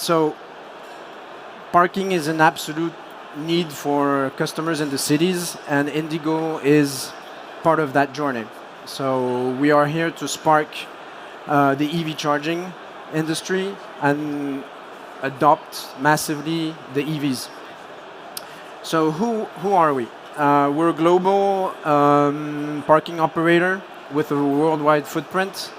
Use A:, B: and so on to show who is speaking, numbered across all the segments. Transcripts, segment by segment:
A: So parking is an absolute need for customers in the cities, and INDIGO is part of that journey. So we are here to spark the EV charging industry and adopt massively the EVs. So who are we? We're a global parking operator with a worldwide footprint,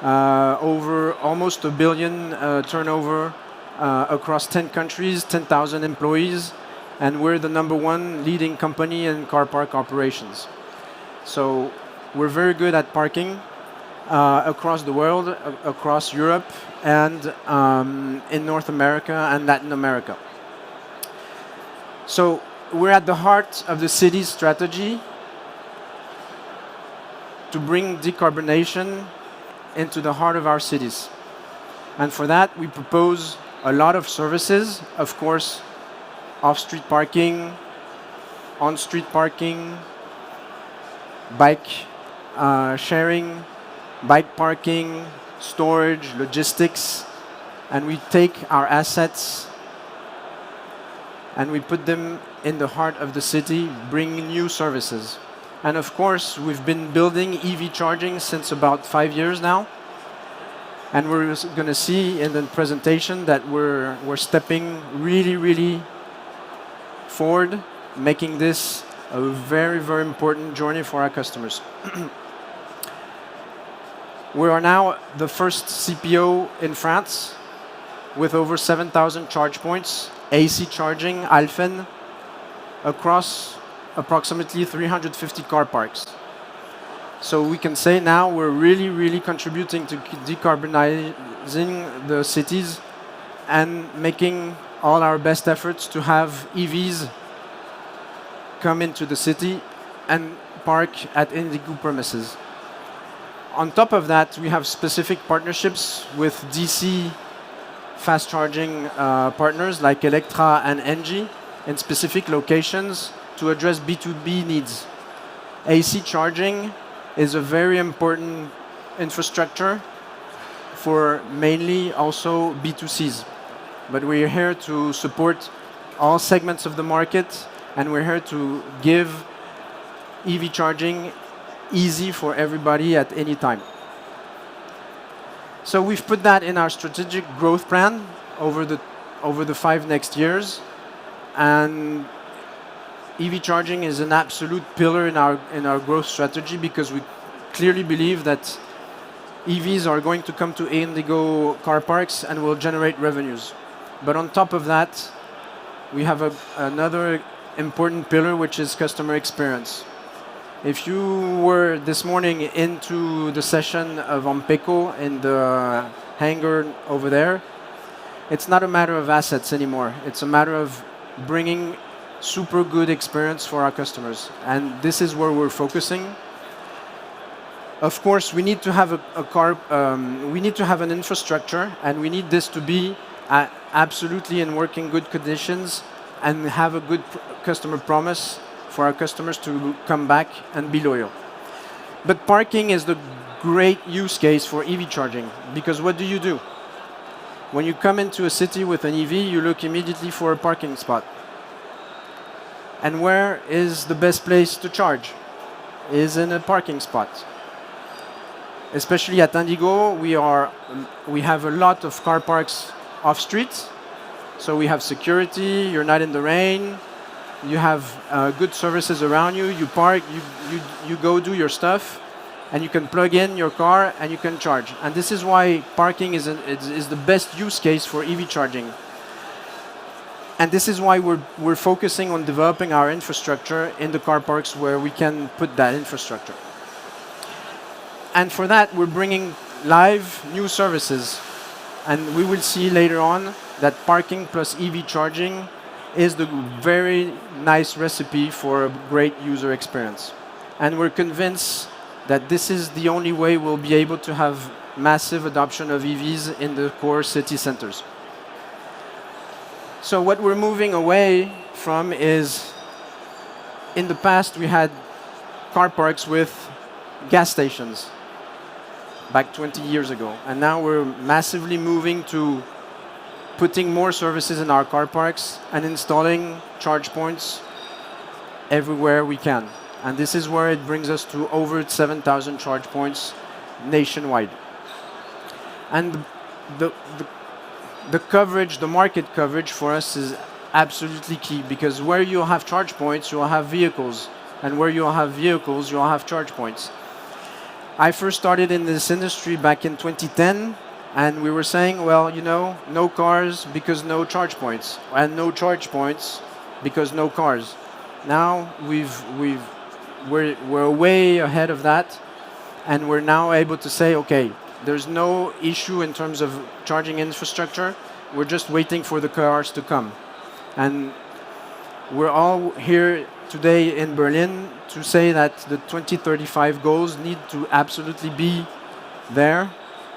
A: over almost 1 billion turnover across 10 countries, 10,000 employees, and we're the #1 leading company in car park operations. So we're very good at parking across the world, across Europe, and in North America and Latin America. So we're at the heart of the city's strategy to bring decarbonization into the heart of our cities. And for that, we propose a lot of services, of course, off-street parking, on-street parking, bike sharing, bike parking, storage, logistics, and we take our assets and we put them in the heart of the city, bringing new services. And of course, we've been building EV charging since about 5 years now. And we're going to see in the presentation that we're stepping really forward, making this a very important journey for our customers. We are now the first CPO in France with over 7,000 charge points, AC charging, Alphen, across approximately 350 car parks. So we can say now we're really contributing to decarbonizing the cities and making all our best efforts to have EVs come into the city and park at INDIGO premises. On top of that, we have specific partnerships with DC fast charging partners like Electra and Engie in specific locations to address B2B needs. AC charging is a very important infrastructure for mainly also B2Cs. But we're here to support all segments of the market, and we're here to give EV charging easy for everybody at any time. So we've put that in our strategic growth plan over the 5 next years, and EV charging is an absolute pillar in our growth strategy because we clearly believe that EVs are going to come to INDIGO car parks and will generate revenues. But on top of that, we have another important pillar, which is customer experience. If you were this morning into the session of AMPECO in the hangar over there, it's not a matter of assets anymore. It's a matter of bringing super good experience for our customers. And this is where we're focusing. Of course, we need to have we need to have an infrastructure, and we need this to be absolutely in working good conditions and have a good customer promise for our customers to come back and be loyal. But parking is the great use case for EV charging, because what do? When you come into a city with an EV, you look immediately for a parking spot. And where is the best place to charge? Is in a parking spot. Especially at INDIGO, we have a lot of car parks off street. So we have security, you're not in the rain, you have good services around you, you park, you go do your stuff, and you can plug in your car and you can charge. And this is why parking is the best use case for EV charging. And this is why we're focusing on developing our infrastructure in the car parks where we can put that infrastructure. And for that, we're bringing live new services. And we will see later on that parking plus EV charging is the very nice recipe for a great user experience. And we're convinced that this is the only way we'll be able to have massive adoption of EVs in the core city centers. So what we're moving away from is, in the past we had car parks with gas stations back 20 years ago. And now we're massively moving to putting more services in our car parks and installing charge points everywhere we can. And this is where it brings us to over 7,000 charge points nationwide. And the coverage, the market coverage for us is absolutely key, because where you have charge points, you'll have vehicles. And where you'll have vehicles, you'll have charge points. I first started in this industry back in 2010, and we were saying, well, you know, no cars because no charge points, and no charge points because no cars. Now we're way ahead of that, and we're now able to say, okay, there's no issue in terms of charging infrastructure. We're just waiting for the cars to come. And we're all here today in Berlin to say that the 2035 goals need to absolutely be there,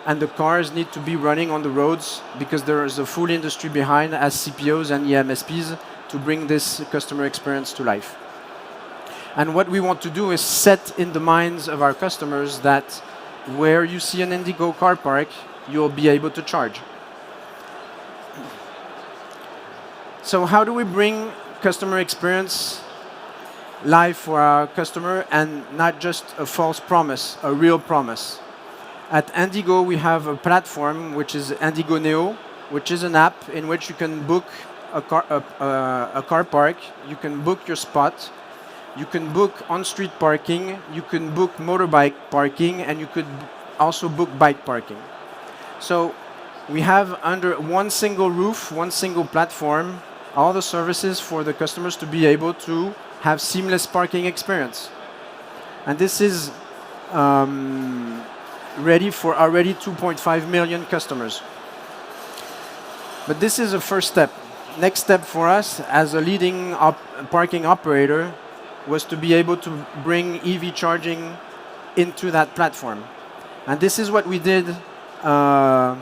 A: and the cars need to be running on the roads, because there is a full industry behind, as CPOs and EMSPs, to bring this customer experience to life. And what we want to do is set in the minds of our customers that where you see an INDIGO car park, you'll be able to charge. So how do we bring customer experience live for our customer, and not just a false promise, a real promise? At INDIGO, we have a platform which is INDIGO Neo, which is an app in which you can book a car park, you can book your spot, you can book on-street parking, you can book motorbike parking, and you could also book bike parking. So we have under one single roof, one single platform, all the services for the customers to be able to have seamless parking experience. And this is ready for already 2.5 million customers. But this is a first step. Next step for us as a leading parking operator was to be able to bring EV charging into that platform. And this is what we did 1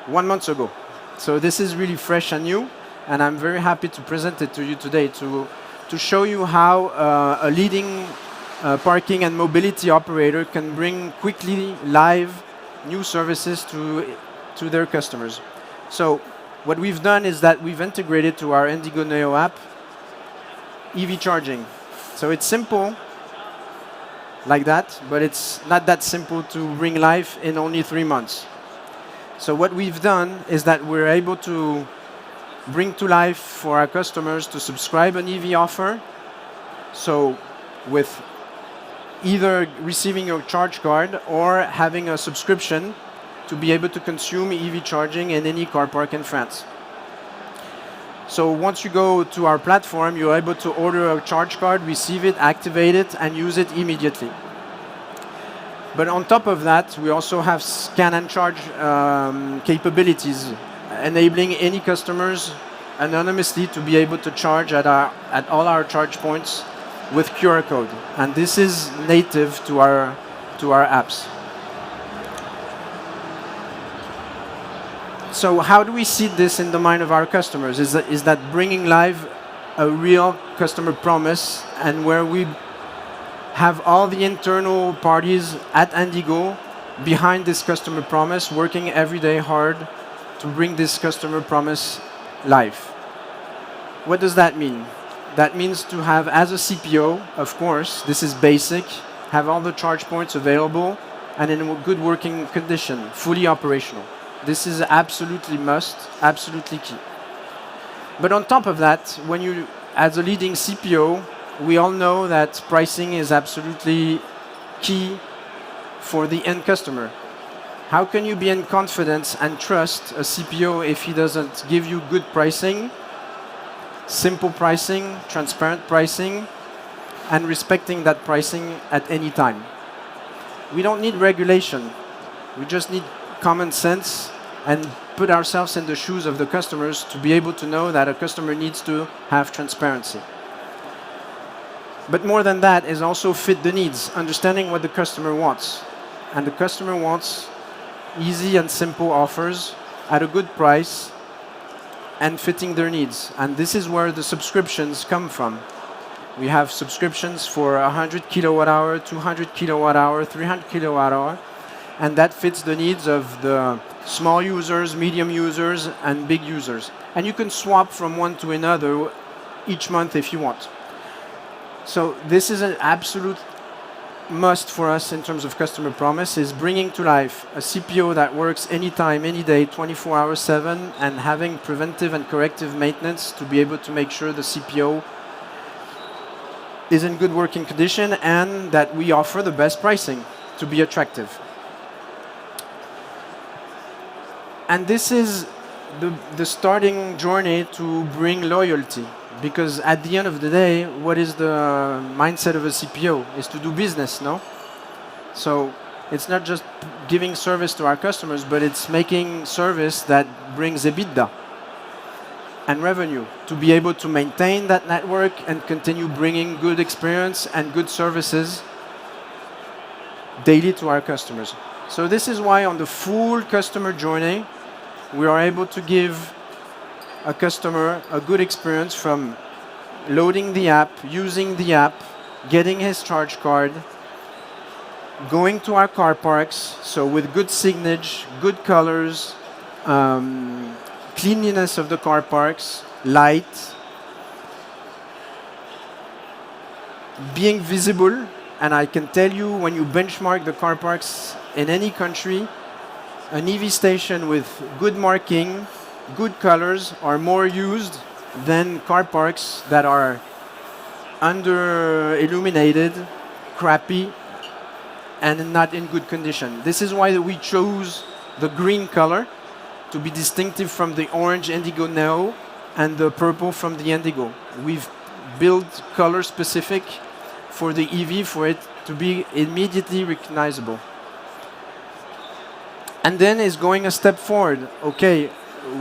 A: month ago. So this is really fresh and new, and I'm very happy to present it to you today to show you how a leading parking and mobility operator can bring quickly live new services to their customers. So what we've done is that we've integrated to our INDIGO Neo app EV charging. So it's simple like that, but it's not that simple to bring live in only 3 months. So what we've done is that we're able to bring to life for our customers to subscribe an EV offer. So with either receiving a charge card or having a subscription to be able to consume EV charging in any car park in France. So once you go to our platform, you're able to order a charge card, receive it, activate it, and use it immediately. But on top of that, we also have scan and charge capabilities, enabling any customers anonymously to be able to charge at all our charge points with QR code. And this is native to our apps. So how do we see this in the mind of our customers? Is that bringing live a real customer promise, and where we have all the internal parties at INDIGO behind this customer promise, working every day hard to bring this customer promise live. What does that mean? That means to have, as a CPO, of course, this is basic, have all the charge points available and in a good working condition, fully operational. This is absolutely must, absolutely key. But on top of that, when you, as a leading CPO, we all know that pricing is absolutely key for the end customer. How can you be in confidence and trust a CPO if he doesn't give you good pricing, simple pricing, transparent pricing, and respecting that pricing at any time? We don't need regulation. We just need common sense and put ourselves in the shoes of the customers to be able to know that a customer needs to have transparency. But more than that is also fit the needs, understanding what the customer wants. And the customer wants easy and simple offers at a good price and fitting their needs. And this is where the subscriptions come from. We have subscriptions for 100 kilowatt hour, 200 kilowatt hour, 300 kilowatt hour. and that fits the needs of the small users, medium users, and big users. And you can swap from one to another each month if you want. So this is an absolute must for us in terms of customer promise, is bringing to life a CPO that works anytime, any day, 24 hours 7, and having preventive and corrective maintenance to be able to make sure the CPO is in good working condition and that we offer the best pricing to be attractive. And this is the starting journey to bring loyalty. Because at the end of the day, what is the mindset of a CPO? Is to do business, no? So it's not just giving service to our customers, but it's making service that brings EBITDA and revenue to be able to maintain that network and continue bringing good experience and good services daily to our customers. So this is why on the full customer journey, we are able to give a customer a good experience from loading the app, using the app, getting his charge card, going to our car parks, so with good signage, good colors, cleanliness of the car parks, light, being visible. And I can tell you, when you benchmark the car parks in any country, an EV station with good marking, good colors are more used than car parks that are under illuminated, crappy, and not in good condition. This is why we chose the green color to be distinctive from the orange INDIGO Neo and the purple from the INDIGO. We've built color specific for the EV for it to be immediately recognizable. And then is going a step forward. Okay,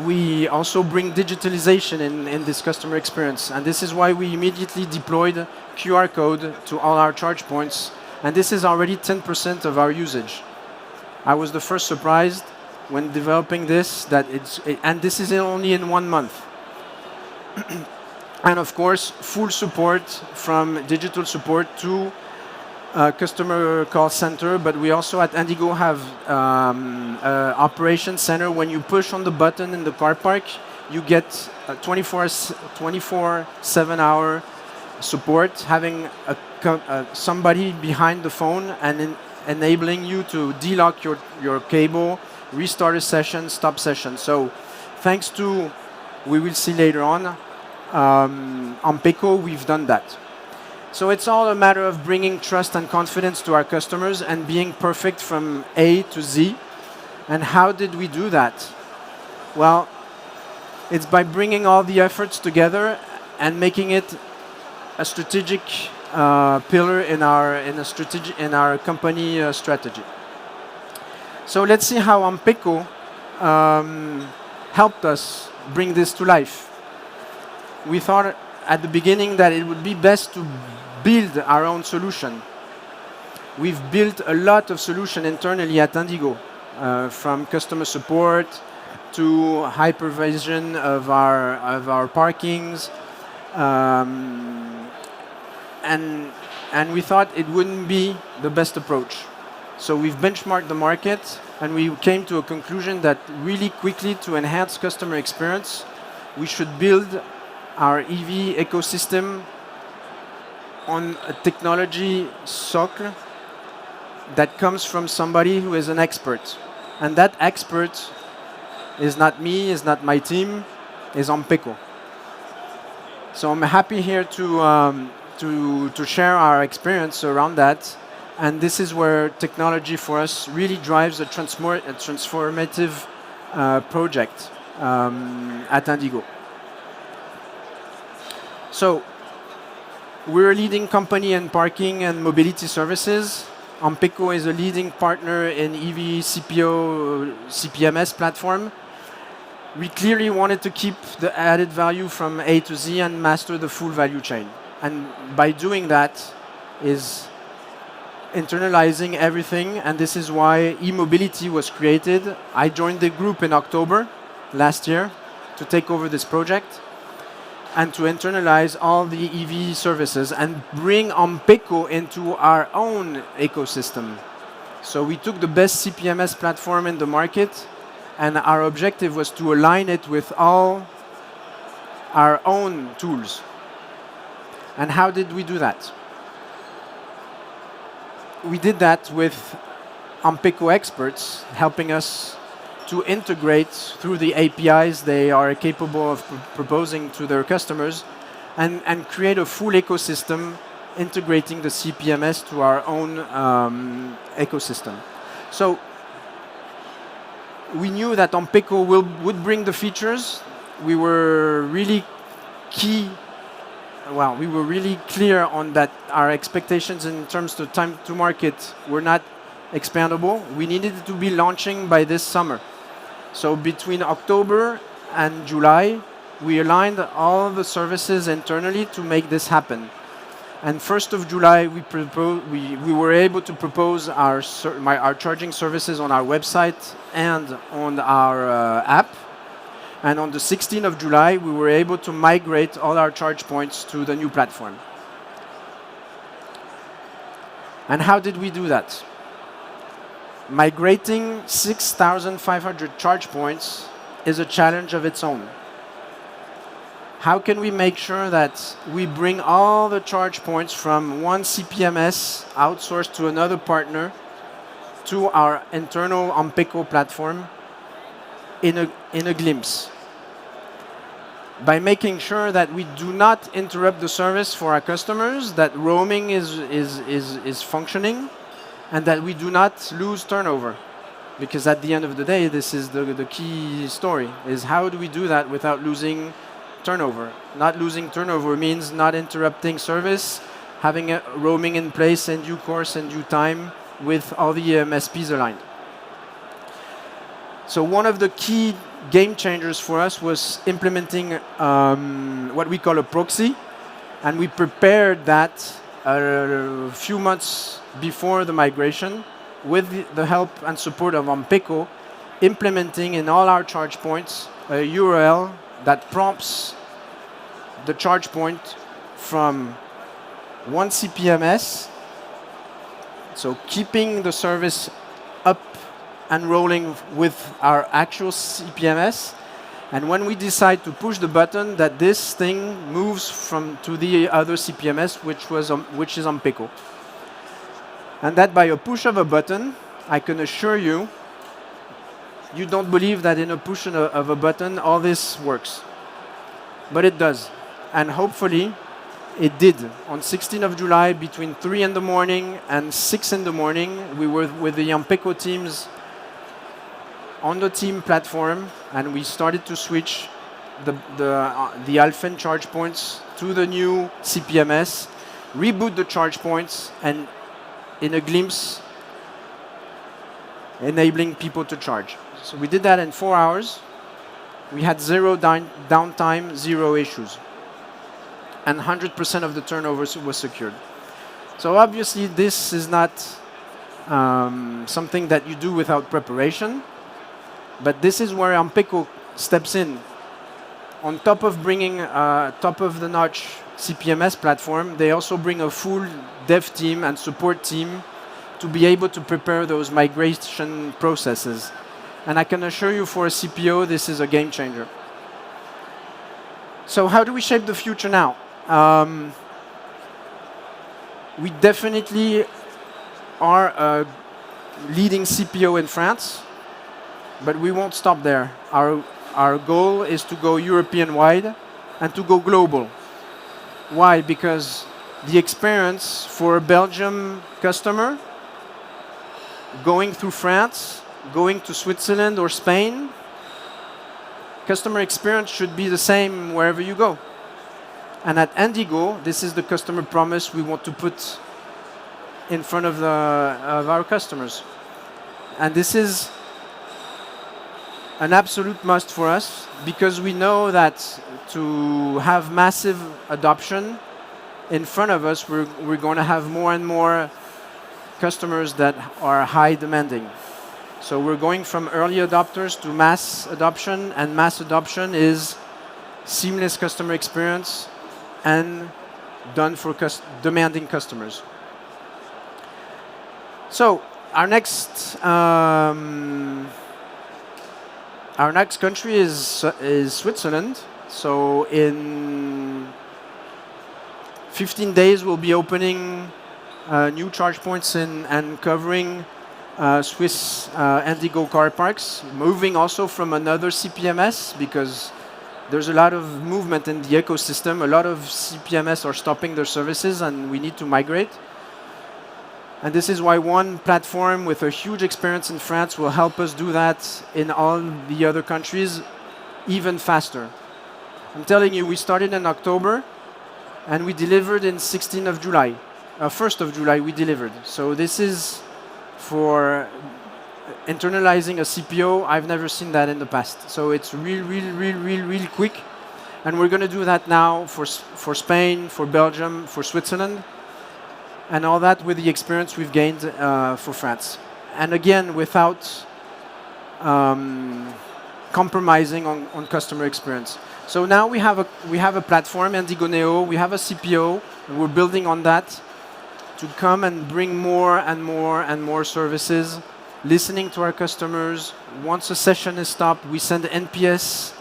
A: we also bring digitalization in this customer experience. And this is why we immediately deployed QR code to all our charge points. And this is already 10% of our usage. I was the first surprised when developing this, and this is only in 1 month. And of course, full support from digital support to customer call center, but we also at INDIGO have operation center. When you push on the button in the car park, you get 24/7 hour support, having somebody behind the phone and enabling you to delock your cable, restart a session, stop session. So thanks to, we will see later on, AMPECO, we've done that. So it's all a matter of bringing trust and confidence to our customers and being perfect from A to Z. And how did we do that? Well, it's by bringing all the efforts together and making it a strategic pillar in our company strategy. So let's see how AMPECO helped us bring this to life. We thought at the beginning that it would be best to build our own solution. We've built a lot of solution internally at INDIGO, from customer support to hypervision of our parkings, and we thought it wouldn't be the best approach. So we've benchmarked the market, and we came to a conclusion that really quickly, to enhance customer experience, we should build our EV ecosystem on a technology socle that comes from somebody who is an expert. And that expert is not me, is not my team, is AMPECO. So I'm happy here to share our experience around that. And this is where technology for us really drives a transformative project at INDIGO. So we're a leading company in parking and mobility services. AMPECO is a leading partner in EV CPO, CPMS platform. We clearly wanted to keep the added value from A to Z and master the full value chain. And by doing that is internalizing everything, and this is why eMobility was created. I joined the group in October last year to take over this project and to internalize all the EV services and bring AMPECO into our own ecosystem. So we took the best CPMS platform in the market, and our objective was to align it with all our own tools. And how did we do that? We did that with AMPECO experts helping us to integrate through the APIs they are capable of proposing to their customers and create a full ecosystem integrating the CPMS to our own ecosystem. So we knew that AMPECO would bring the features. We were really we were really clear on that our expectations in terms of time to market were not expandable. We needed to be launching by this summer. So between October and July, we aligned all the services internally to make this happen. And 1st of July, we were able to propose our charging services on our website and on our app. And on the 16th of July, we were able to migrate all our charge points to the new platform. And how did we do that? Migrating 6,500 charge points is a challenge of its own. How can we make sure that we bring all the charge points from one CPMS outsourced to another partner to our internal AMPECO platform in a glimpse? By making sure that we do not interrupt the service for our customers, that roaming is functioning, and that we do not lose turnover. Because at the end of the day, this is the key story, is how do we do that without losing turnover? Not losing turnover means not interrupting service, having a roaming in place in due course and due time with all the MSPs aligned. So one of the key game changers for us was implementing what we call a proxy, and we prepared that a few months before the migration with the help and support of AMPECO, implementing in all our charge points a URL that prompts the charge point from one CPMS, so keeping the service up and rolling with our actual CPMS, and when we decide to push the button, that this thing moves to the other CPMS, which is AMPECO. And that by a push of a button, I can assure you, you don't believe that in a push of a button all this works. But it does. And hopefully, it did. On 16th of July, between 3 in the morning and 6 in the morning, we were with the AMPECO teams on the team platform, and we started to switch the Alphen charge points to the new CPMS, reboot the charge points, and in a glimpse, enabling people to charge. So we did that in 4 hours. We had zero downtime, zero issues. And 100% of the turnover was secured. So obviously, this is not something that you do without preparation. But this is where AMPECO steps in. On top of bringing top-of-the-notch CPMS platform, they also bring a full dev team and support team to be able to prepare those migration processes. And I can assure you, for a CPO, this is a game changer. So how do we shape the future now? We definitely are a leading CPO in France, but we won't stop there. Our goal is to go European-wide and to go global. Why? Because the experience for a Belgium customer going through France, going to Switzerland or Spain, customer experience should be the same wherever you go. And at INDIGO, this is the customer promise we want to put in front of our customers. And this is an absolute must for us, because we know that to have massive adoption in front of us, we're going to have more and more customers that are high demanding. So we're going from early adopters to mass adoption, and mass adoption is seamless customer experience and done for demanding customers. So our next country is Switzerland. So in 15 days, we'll be opening new charge points and covering Swiss INDIGO car parks, moving also from another CPMS because there's a lot of movement in the ecosystem. A lot of CPMS are stopping their services and we need to migrate. And this is why one platform with a huge experience in France will help us do that in all the other countries even faster. I'm telling you, we started in October and we delivered in 16th of July. 1st of July we delivered. So this is for internalizing a CPO. I've never seen that in the past. So it's really quick. And we're going to do that now for Spain, for Belgium, for Switzerland, and all that with the experience we've gained for France. And again, without compromising on customer experience. So now we have a platform, INDIGO Neo, we have a CPO, and we're building on that to come and bring more and more and more services, listening to our customers. Once a session is stopped, we send NPS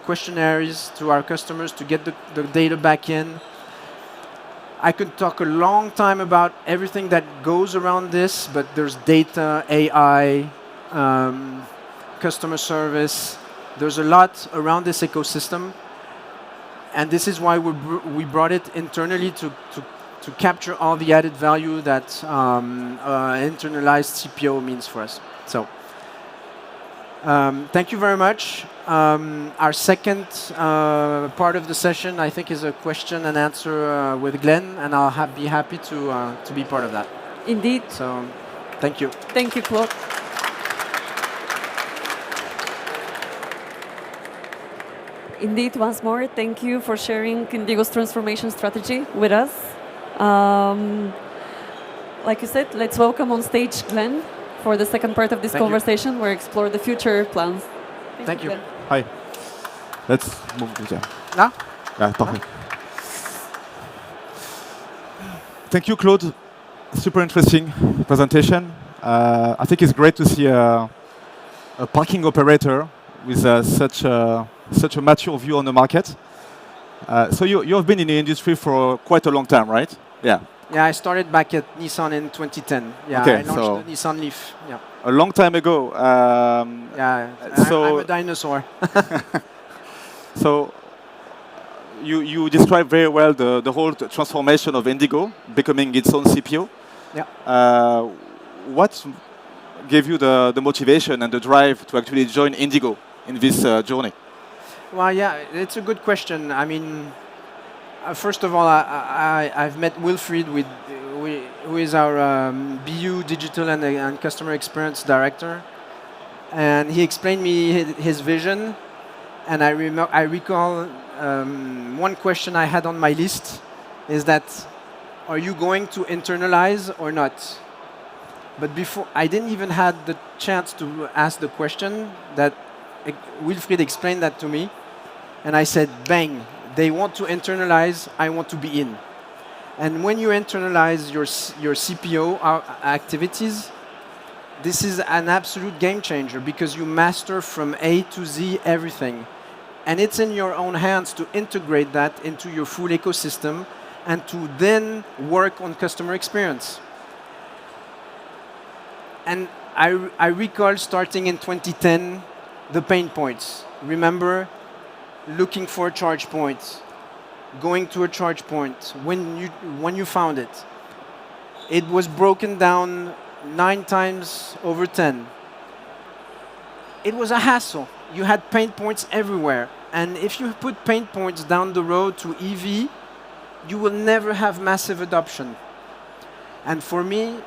A: questionnaires to our customers to get the data back in. I could talk a long time about everything that goes around this, but there's data, AI, customer service. There's a lot around this ecosystem. And this is why we brought it internally to capture all the added value that internalized CPO means for us. So, thank you very much. Our second part of the session, I think, is a question and answer with Glenn, and I'll be happy to be part of that.
B: Indeed.
A: So, thank you.
B: Thank you, Claude. Indeed, once more, thank you for sharing INDIGO's transformation strategy with us. Like you said, let's welcome on stage Glenn for the second part of this conversation where we explore the future plans.
A: Thank you.
B: Glenn.
C: Hi. Let's move to there.
A: Now?
C: Yeah, perfect. Thank you, Claude. Super interesting presentation. I think it's great to see a parking operator with such a mature view on the market. So you have been in the industry for quite a long time, right? Yeah.
A: Yeah, I started back at Nissan in 2010. Yeah,
C: okay,
A: I launched the Nissan Leaf. Yeah.
C: A long time ago.
A: Yeah, I'm a dinosaur.
C: So you described very well the whole transformation of INDIGO, becoming its own CPO.
A: Yeah.
C: What gave you the motivation and the drive to actually join INDIGO in this journey?
A: Well, yeah, it's a good question. I mean, first of all, I've met Wilfried, who is our BU Digital and Customer Experience Director. And he explained me his vision. And I recall one question I had on my list is that, are you going to internalize or not? But before, I didn't even have the chance to ask the question that Wilfried explained that to me. And I said, bang, they want to internalize, I want to be in. And when you internalize your CPO activities, this is an absolute game changer because you master from A to Z everything. And it's in your own hands to integrate that into your full ecosystem and to then work on customer experience. And I recall starting in 2010, the pain points. Remember, looking for a charge point, going to a charge point, when you found it. It was broken down 9 times over 10. It was a hassle. You had pain points everywhere. And if you put pain points down the road to EV, you will never have massive adoption. And for me,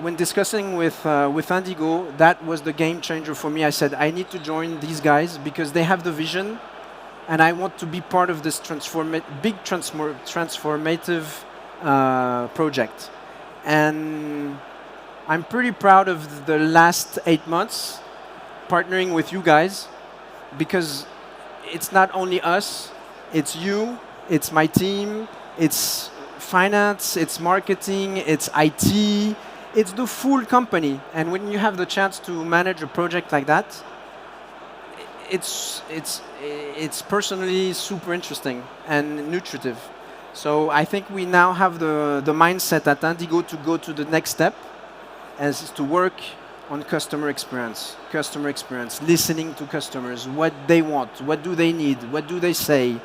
A: when discussing with INDIGO, that was the game changer for me. I said, I need to join these guys because they have the vision, and I want to be part of this big transformative project. And I'm pretty proud of the last 8 months partnering with you guys because it's not only us, it's you, it's my team, it's finance, it's marketing, it's IT, it's the full company. And when you have the chance to manage a project like that, it's personally super interesting and nutritive. So I think we now have the mindset at Indigo to go to the next step, as to work on customer experience, listening to customers, what they want, what do they need, what do they say,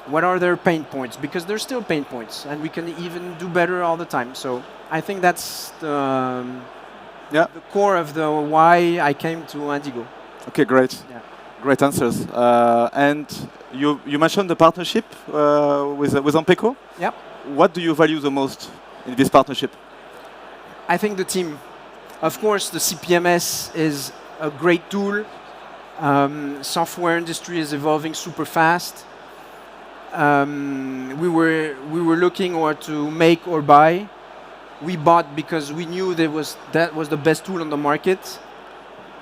A: what are their pain points, because there's still pain points, and we can even do better all the time. So I think that's the core of the why I came to Indigo.
C: Okay, great.
A: Yeah.
C: Great answers. And you mentioned the partnership with AMPECO.
A: Yep.
C: What do you value the most in this partnership?
A: I think the team. Of course, the CPMS is a great tool. Software industry is evolving super fast. We were looking or to make or buy. We bought because we knew that was the best tool on the market.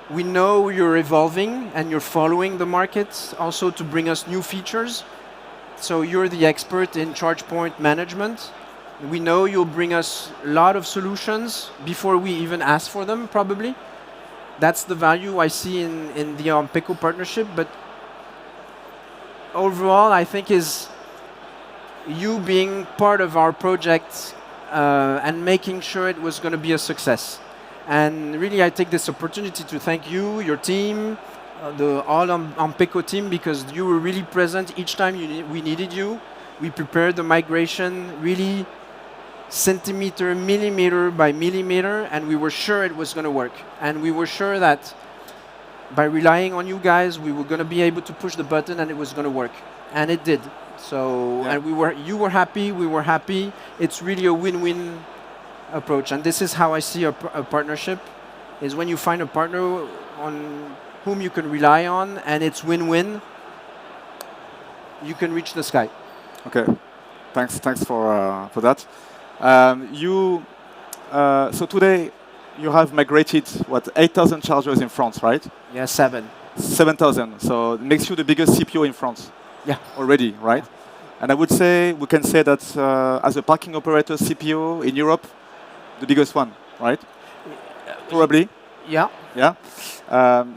A: We know you're evolving and you're following the market also to bring us new features. So you're the expert in charge point management. We know you'll bring us a lot of solutions before we even ask for them, probably. That's the value I see in the AMPECO partnership. But overall, I think is you being part of our project and making sure it was going to be a success. And really, I take this opportunity to thank you, your team, the all AMPECO team, because you were really present each time we needed you. We prepared the migration really centimeter, millimeter by millimeter, and we were sure it was going to work. And we were sure that by relying on you guys, we were going to be able to push the button and it was going to work. And it did. So, and you were happy, we were happy. It's really a win-win approach. And this is how I see a partnership, is when you find a partner on whom you can rely on and it's win-win, you can reach the sky.
C: Okay, thanks for that. So today you have migrated, 8,000 chargers in France, right?
A: Yeah, 7,000.
C: So it makes you the biggest CPO in France.
A: Yeah.
C: Already, right? Yeah. And I would say, we can say that as a parking operator CPO in Europe, the biggest one, right? Probably.
A: Yeah.
C: Yeah.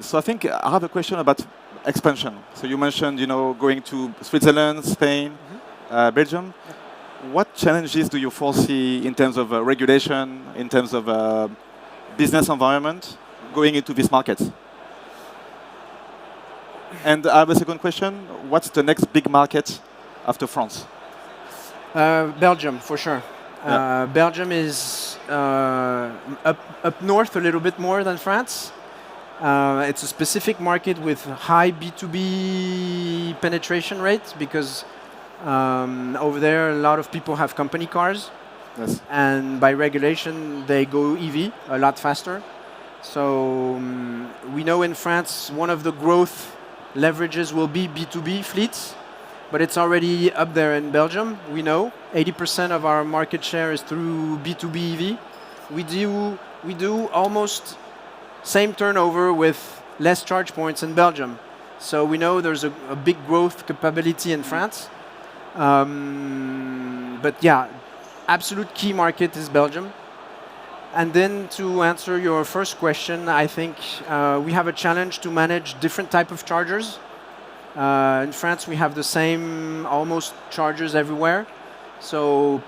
C: So I think I have a question about expansion. So you mentioned, going to Switzerland, Spain, Belgium. Yeah. What challenges do you foresee in terms of regulation, in terms of business environment, going into these markets? And I have a second question. What's the next big market after France?
A: Belgium, for sure. Yeah. Belgium is up north a little bit more than France. It's a specific market with high B2B penetration rates because over there a lot of people have company cars.
C: Yes. And
A: by regulation they go EV a lot faster. So we know in France one of the growth leverages will be B2B fleets, but it's already up there in Belgium. We know 80% of our market share is through B2B EV. We do almost same turnover with less charge points in Belgium. So we know there's a big growth capability in France. But yeah, absolute key market is Belgium. And then to answer your first question, I think we have a challenge to manage different type of chargers. In France, we have the same almost chargers everywhere. So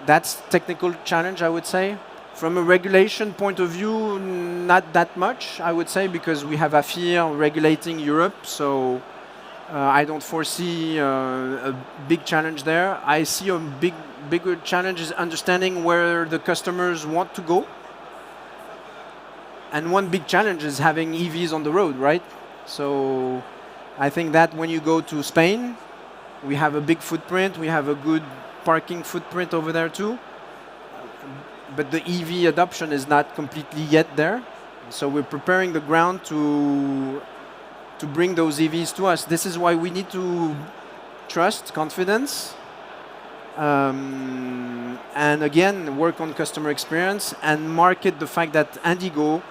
A: that's technical challenge, I would say. From a regulation point of view, not that much, I would say, because we have AFIR regulating Europe. So I don't foresee a big challenge there. I see a bigger challenge is understanding where the customers want to go. And one big challenge is having EVs on the road, right? So I think that when you go to Spain, we have a big footprint. We have a good parking footprint over there too. But the EV adoption is not completely yet there. So we're preparing the ground to bring those EVs to us. This is why we need to trust, confidence, and again, work on customer experience and market the fact that Indigo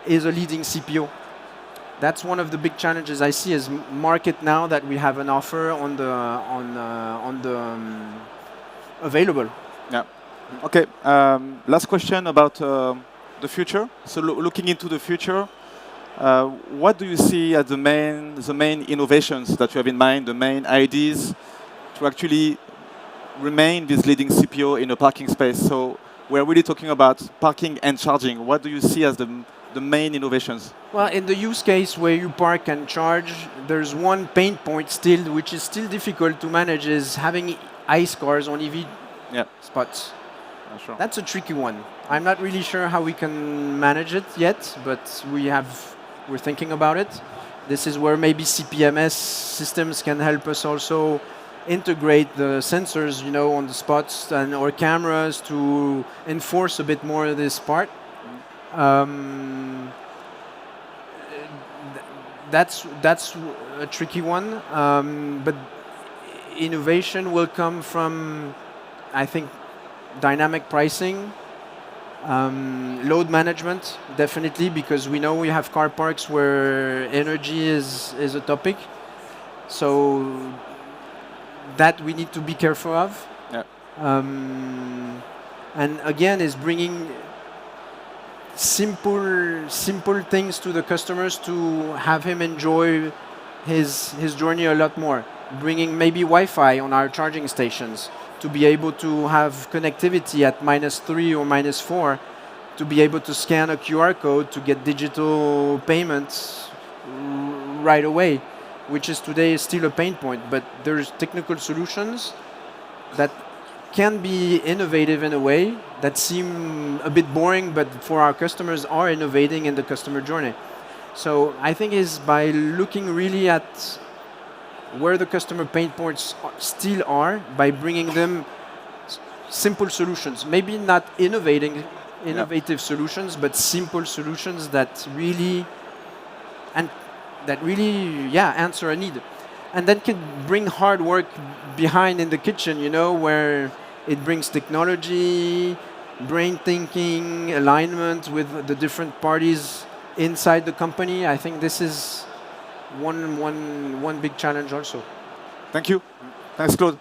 A: is a leading CPO. That's one of the big challenges I see is market now that we have an offer on the available.
C: Yeah. Okay. Last question about the future. So looking into the future, what do you see as the main innovations that you have in mind, the main ideas to actually remain this leading CPO in a parking space? So we're really talking about parking and charging. What do you see as the main innovations?
A: Well, in the use case where you park and charge, there's one pain point still, which is still difficult to manage, is having ICE cars on EV spots.
C: Sure.
A: That's a tricky one. I'm not really sure how we can manage it yet, but we're thinking about it. This is where maybe CPMS systems can help us also integrate the sensors, on the spots or cameras to enforce a bit more of this part. That's a tricky one, but innovation will come from, I think, dynamic pricing, load management, definitely, because we know we have car parks where energy is a topic. So that we need to be careful of.
C: Yeah.
A: And again, is bringing simple things to the customers to have him enjoy his journey a lot more. Bringing maybe Wi-Fi on our charging stations to be able to have connectivity at -3 or -4, to be able to scan a QR code to get digital payments right away, which is today still a pain point. But there's technical solutions that can be innovative in a way that seem a bit boring, but for our customers are innovating in the customer journey. So I think is by looking really at where the customer pain points still are, by bringing them simple solutions, maybe not innovative solutions, but simple solutions that really answer a need, and then can bring hard work behind in the kitchen, where it brings technology, brain thinking, alignment with the different parties inside the company. I think this is one big challenge also.
C: Thank you. Thanks, Claude.